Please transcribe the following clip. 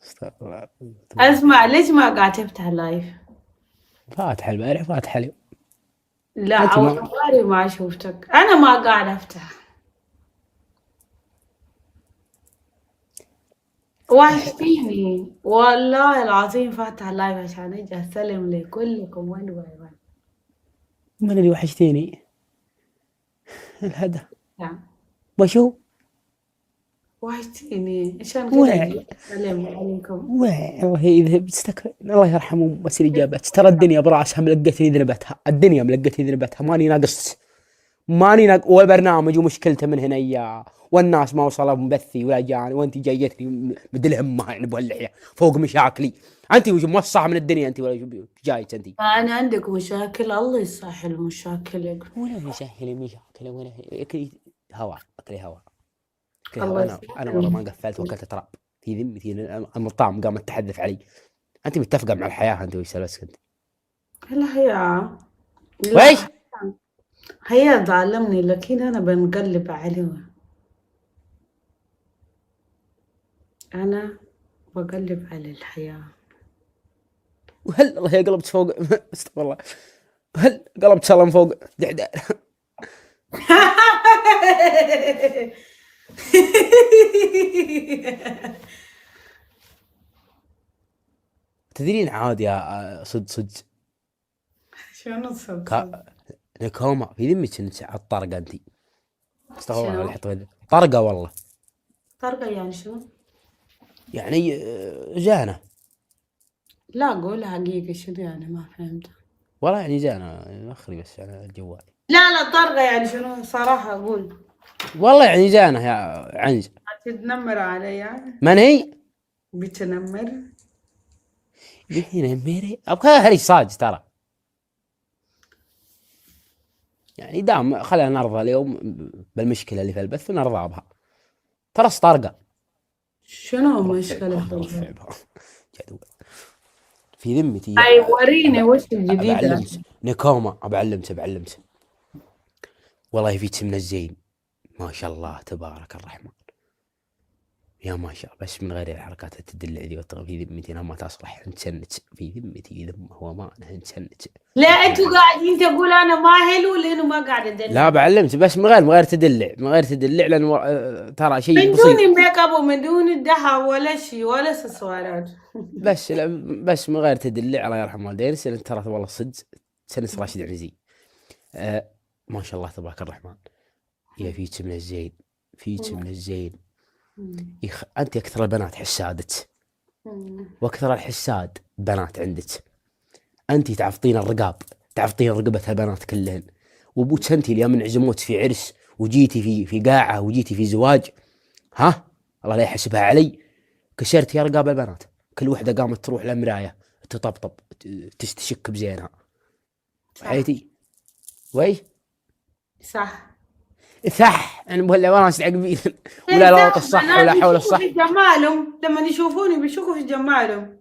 استغفر الله. اسمع، ليش ما قاعد تفتح اللايف؟ فاتح البارح فاتح اليوم. لا، انت اول ما مره ما شفتك، انا ما قاعد افتح. وحشتيني والله العظيم، فاتح اللايف عشان اجي اسلم لكلكم. وين من اللي وحشتيني الهدى نعم. وشو وحشتيني عشان كده وين اجي اسلم عليكم. وين الله يذهب تستكفى الله يرحمه. بس الإجابة ترى الدنيا براسها ملقتني ذنبتها. الدنيا ملقتني ذنبتها. ماني ناقص والبرنامج ومشكلته من هنا اياه. والناس ما وصلوا مبثي ولا جاني. وانت جايتني مدلهم يعني بهاللحيه فوق مشاكلي. انت وش موصعه من الدنيا انت ولا جايت انت؟ انا عندك مشاكل، الله يصح المشاكل. ولا يسهل مشاكل ولا اكلي هواء اكلي هواء اكلي هواء. الله انا والله يسلمك. ما قفلت وكلت تراب في ذمتي. المطعم قامت تحدث علي. انت متفقه مع الحياه انت وش سلسك انت؟ لا هي، لا ويش هي ظالمني، لكن انا بنقلب عليه. انا بقلب على الحياة. وهل الله هي قلبت فوق استغفر الله. هل قلبت سلام فوق دعدع. تدرين عاد يا صدق شنو صدق؟ كا نكومة في ذمك انت على الطرقة انت. استغفر الله شنو اللي يحط طرقة والله. طرقة يعني شنو؟ يعني جانا لا قول حقيقة، شنو يعني؟ ما فهمت. والله يعني جانا اخري بس على الجوال. لا طرقة يعني شنو صراحة أقول. والله يعني جانا يا عنج. هتتنمر علي يعني؟ من هي؟ بتنمر؟ الحين ميري ابغى هري صاج ترى. يعني دام خلينا نرضى اليوم بالمشكلة اللي في البث ونرضى بها. ترى طرقة شنو رفع مشكلة في رفع البيت؟ بها جدول في ذمتي يا أي وريني وش الجديد بعلمك عشان. نكومة بعلمك والله فيك من الزين ما شاء الله تبارك الرحمن. يا ما شاء الله بس من غير الحركات التدلع ذي والطرف في ذمتي انا ما تصلح نتشنج في ذمتي ذم هو ما نتشنج. لا انتوا قاعدين تقول انا ما حلو لانه ما قاعد لا ادلع. بعلمك بس من غير تدلع لان ترى شيء من بسيط. دون ميك اب ومن دون الدهب ولا شيء ولا اكسسوارات. بس بس من غير تدلع الله يرحم والدينا ترى والله صدق سنس راشد عنزي. ما شاء الله تبارك الرحمن. يا فيك من الزين فيك من الزين. انت اكثر البنات حسادت واكثر الحساد بنات عندك. انت تعفطين الرقاب تعفطين رقبة البنات كلهن. وابوك انت اليوم من عزموت في عرس وجيتي في قاعة وجيتي في زواج. ها الله لا يحسبها علي. كسرت يا رقاب البنات. كل وحدة قامت تروح للمراية تطبطب تستشك بزينها. حياتي وي صح. ثح انا ولا وناس عقبين إيه ولا لا صح، الصح بنات ولا حول بيشوفوا الصح. في جمالهم، لما يشوفوني بيشوفوا في جمالهم.